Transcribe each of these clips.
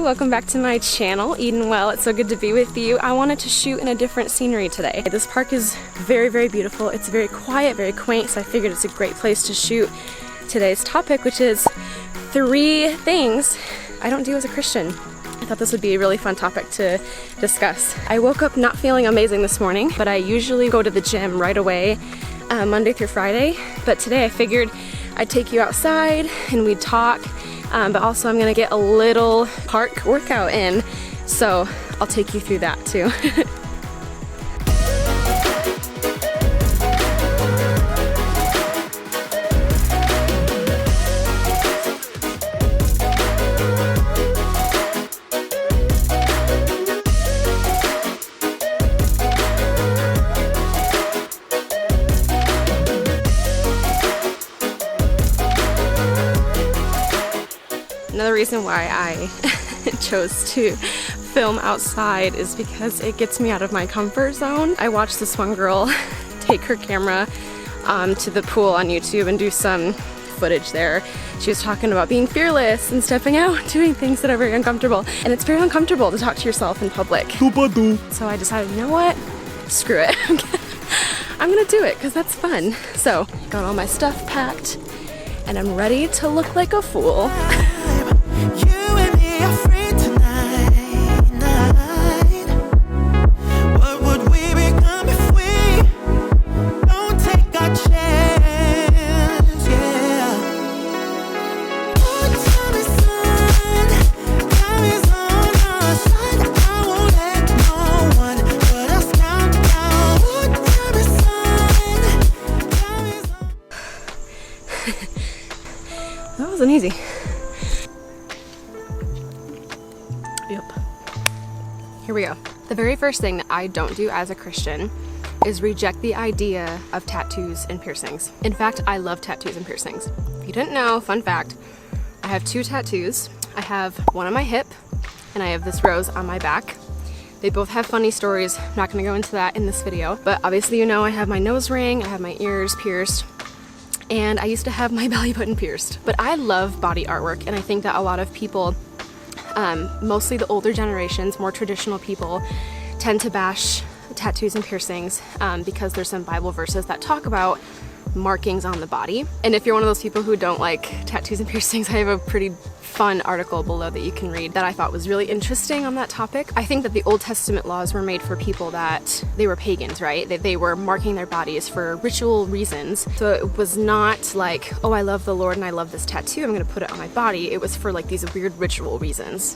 welcome back to my channel, Eden Well. It's so good to be with you. I wanted to shoot in a different scenery today. This park is very, very beautiful. It's very quiet, very quaint, so I figured it's a great place to shoot today's topic, which is 3 things I don't do as a Christian. I thought this would be a really fun topic to discuss. I woke up not feeling amazing this morning, but I usually go to the gym right away, Monday through Friday. But today I figured I'd take you outside and we'd talk. But also I'm gonna get a little park workout in, so I'll take you through that too. Another reason why I chose to film outside is because it gets me out of my comfort zone. I watched this one girl take her camera to the pool on YouTube and do some footage there. She was talking about being fearless and stepping out, doing things that are very uncomfortable. And it's very uncomfortable to talk to yourself in public. So I decided, you know what? Screw it. I'm gonna do it because that's fun. So got all my stuff packed and I'm ready to look like a fool. That wasn't easy. Yep. Here we go. The very first thing that I don't do as a Christian is reject the idea of tattoos and piercings. In fact, I love tattoos and piercings. If you didn't know, fun fact, I have 2 tattoos. I have one on my hip and I have this rose on my back. They both have funny stories. I'm not gonna go into that in this video, but obviously you know I have my nose ring, I have my ears pierced, and I used to have my belly button pierced. But I love body artwork, and I think that a lot of people, mostly the older generations, more traditional people, tend to bash tattoos and piercings because there's some Bible verses that talk about markings on the body. And if you're one of those people who don't like tattoos and piercings, I have a pretty fun article below that you can read that I thought was really interesting on that topic. I think that the Old Testament laws were made for people that they were pagans, right? That they were marking their bodies for ritual reasons. So it was not like, oh, I love the Lord and I love this tattoo, I'm gonna put it on my body. It was for like these weird ritual reasons.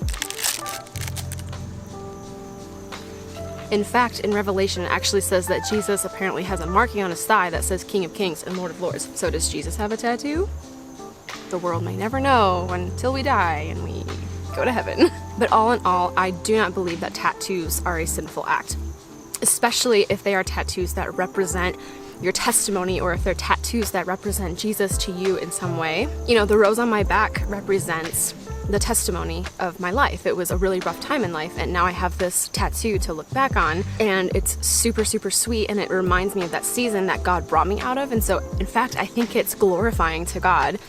In fact, in Revelation, it actually says that Jesus apparently has a marking on his thigh that says King of Kings and Lord of Lords. So does Jesus have a tattoo? The world may never know until we die and we go to heaven. But all in all, I do not believe that tattoos are a sinful act, especially if they are tattoos that represent your testimony or if they're tattoos that represent Jesus to you in some way. You know, the rose on my back represents the testimony of my life. It was a really rough time in life, and now I have this tattoo to look back on, and it's super, super sweet, and it reminds me of that season that God brought me out of. And so, in fact, I think it's glorifying to God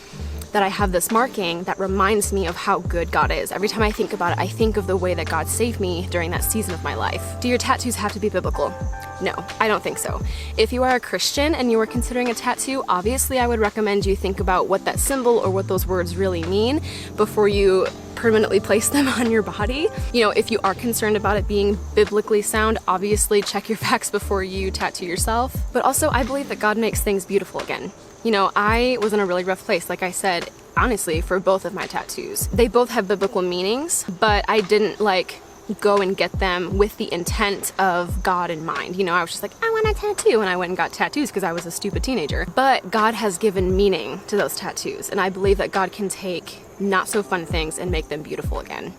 that I have this marking that reminds me of how good God is. Every time I think about it, I think of the way that God saved me during that season of my life. Do your tattoos have to be biblical? No, I don't think so. If you are a Christian and you are considering a tattoo, obviously I would recommend you think about what that symbol or what those words really mean before you permanently place them on your body. You know, if you are concerned about it being biblically sound, obviously check your facts before you tattoo yourself. But also, I believe that God makes things beautiful again. You know, I was in a really rough place, like I said, honestly, for both of my tattoos. They both have biblical meanings, but I didn't like go and get them with the intent of God in mind. You know, I was just like, I want a tattoo, and I went and got tattoos because I was a stupid teenager. But God has given meaning to those tattoos, and I believe that God can take not so fun things and make them beautiful again.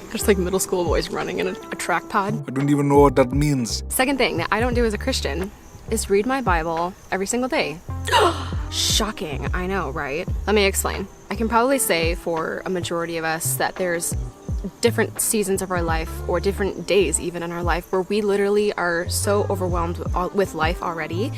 There's like middle school boys running in a track pod. I don't even know what that means. Second thing that I don't do as a Christian is read my Bible every single day. Shocking, I know, right? Let me explain. I can probably say for a majority of us that there's different seasons of our life, or different days even in our life, where we literally are so overwhelmed with life already.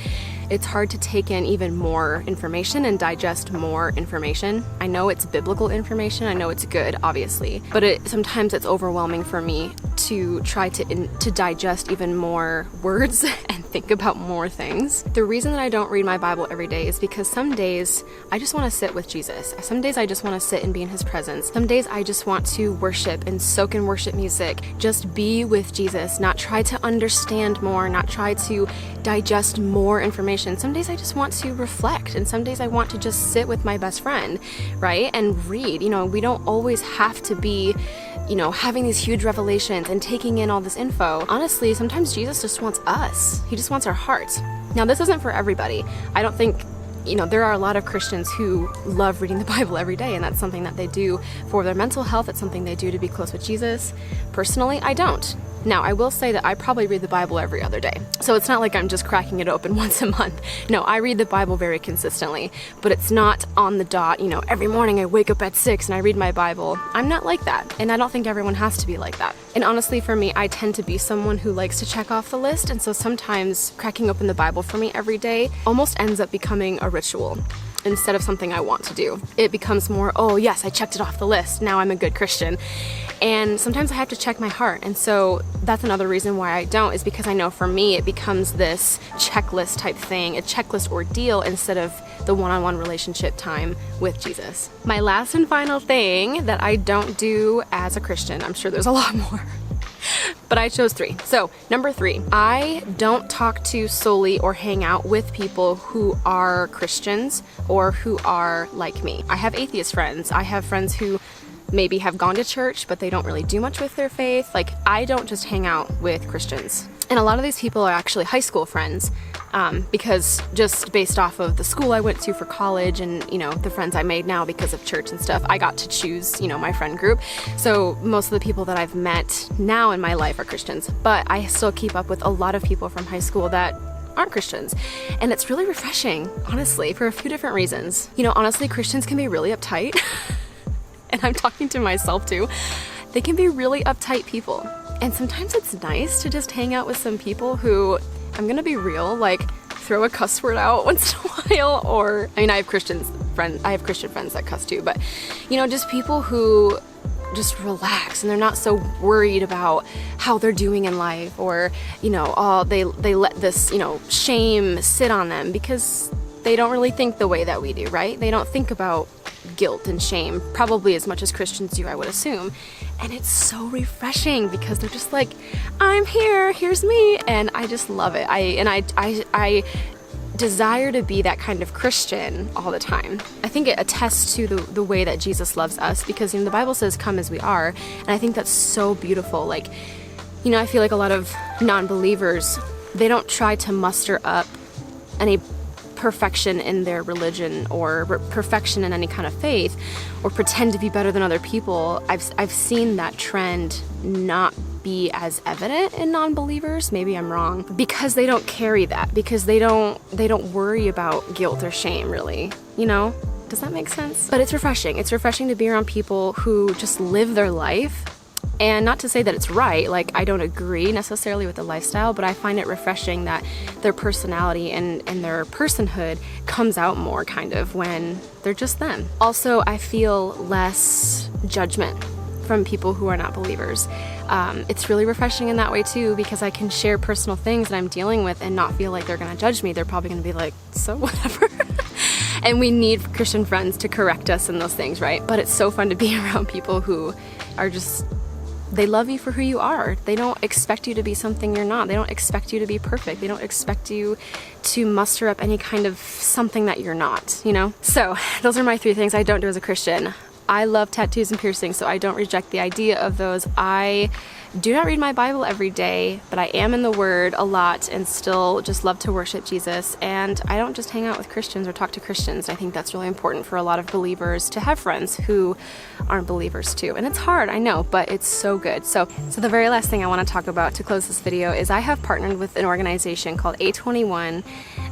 It's hard to take in even more information and digest more information. I know it's biblical information, I know it's good, obviously, but sometimes it's overwhelming for me to try to digest even more words and think about more things. The reason that I don't read my Bible every day is because some days I just want to sit with Jesus. Some days I just want to sit and be in his presence. Some days I just want to worship and soak in worship music. Just be with Jesus, not try to understand more, not try to digest more information. Some days I just want to reflect, and some days I want to just sit with my best friend, right? And read. We don't always have to be, having these huge revelations and taking in all this info. Honestly, sometimes Jesus just wants us. He just wants our hearts. Now, this isn't for everybody. I don't think, there are a lot of Christians who love reading the Bible every day, and that's something that they do for their mental health. It's something they do to be close with Jesus. Personally, I don't. Now, I will say that I probably read the Bible every other day. So it's not like I'm just cracking it open once a month. No, I read the Bible very consistently, but it's not on the dot. Every morning I wake up at 6 and I read my Bible. I'm not like that. And I don't think everyone has to be like that. And honestly, for me, I tend to be someone who likes to check off the list. And so sometimes cracking open the Bible for me every day almost ends up becoming a ritual. Instead of something I want to do. It becomes more, oh yes, I checked it off the list, now I'm a good Christian. And sometimes I have to check my heart. And so that's another reason why I don't, is because I know for me it becomes this checklist type thing, a checklist ordeal, instead of the one-on-one relationship time with Jesus. My last and final thing that I don't do as a Christian, I'm sure there's a lot more, but I chose 3. So, number 3, I don't talk to solely or hang out with people who are Christians or who are like me. I have atheist friends. I have friends who maybe have gone to church, but they don't really do much with their faith. Like, I don't just hang out with Christians. And a lot of these people are actually high school friends, because just based off of the school I went to for college and, the friends I made now because of church and stuff, I got to choose, my friend group. So most of the people that I've met now in my life are Christians, but I still keep up with a lot of people from high school that aren't Christians. And it's really refreshing, honestly, for a few different reasons. Honestly, Christians can be really uptight. And I'm talking to myself too. They can be really uptight people. And sometimes it's nice to just hang out with some people who, I'm gonna be real, throw a cuss word out once in a while, or, I have Christian friends that cuss too, but, just people who just relax and they're not so worried about how they're doing in life, or, they let this, shame sit on them because they don't really think the way that we do, right? They don't think about guilt and shame probably as much as Christians do, I would assume. And it's so refreshing because they're just like, I'm here, here's me, and I just love it. I desire to be that kind of Christian all the time. I think it attests to the way that Jesus loves us, because the Bible says come as we are, and I think that's so beautiful. I feel like a lot of non-believers, they don't try to muster up any perfection in their religion or perfection in any kind of faith, or pretend to be better than other people. I've seen that trend not be as evident in non-believers. Maybe I'm wrong, because they don't carry that, because they don't worry about guilt or shame, really. Does that make sense? But it's refreshing. It's refreshing to be around people who just live their life. And not to say that it's right, I don't agree necessarily with the lifestyle, but I find it refreshing that their personality and their personhood comes out more kind of when they're just them. Also, I feel less judgment from people who are not believers. It's really refreshing in that way too, because I can share personal things that I'm dealing with and not feel like they're gonna judge me. They're probably gonna be like, so whatever. And we need Christian friends to correct us in those things, right? But it's so fun to be around people who are just, they love you for who you are. They don't expect you to be something you're not. They don't expect you to be perfect. They don't expect you to muster up any kind of something that you're not, So those are my 3 things I don't do as a Christian. I love tattoos and piercings, so I don't reject the idea of those. I do not read my Bible every day, but I am in the Word a lot and still just love to worship Jesus. And I don't just hang out with Christians or talk to Christians. I think that's really important for a lot of believers to have friends who aren't believers too. And it's hard, I know, but it's so good. So the very last thing I want to talk about to close this video is I have partnered with an organization called A21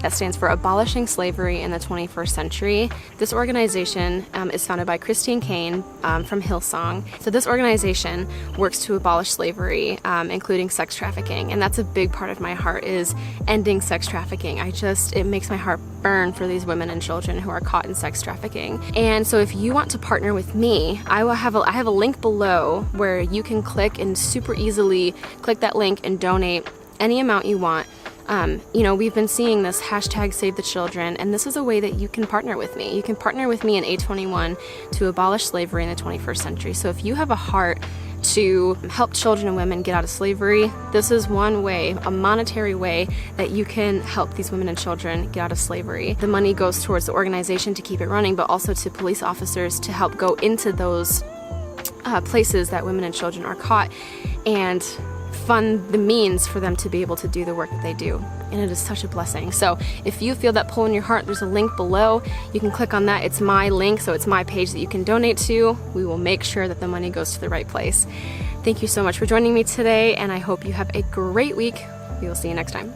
that stands for Abolishing Slavery in the 21st Century. This organization is founded by Christine Kane from Hillsong. So this organization works to abolish slavery, including sex trafficking, and that's a big part of my heart, is ending sex trafficking. It makes my heart burn for these women and children who are caught in sex trafficking. And so if you want to partner with me, I have a link below where you can click and super easily click that link and donate any amount you want. We've been seeing this hashtag Save the Children, and this is a way that you can partner with me. You can partner with me in A21 to abolish slavery in the 21st century. So if you have a heart to help children and women get out of slavery, this is one way, a monetary way, that you can help these women and children get out of slavery. The money goes towards the organization to keep it running, but also to police officers to help go into those places that women and children are caught and fund the means for them to be able to do the work that they do. And it is such a blessing. So if you feel that pull in your heart, there's a link below. You can click on that. It's my link, so it's my page that you can donate to. We will make sure that the money goes to the right place. Thank you so much for joining me today, and I hope you have a great week. We will see you next time.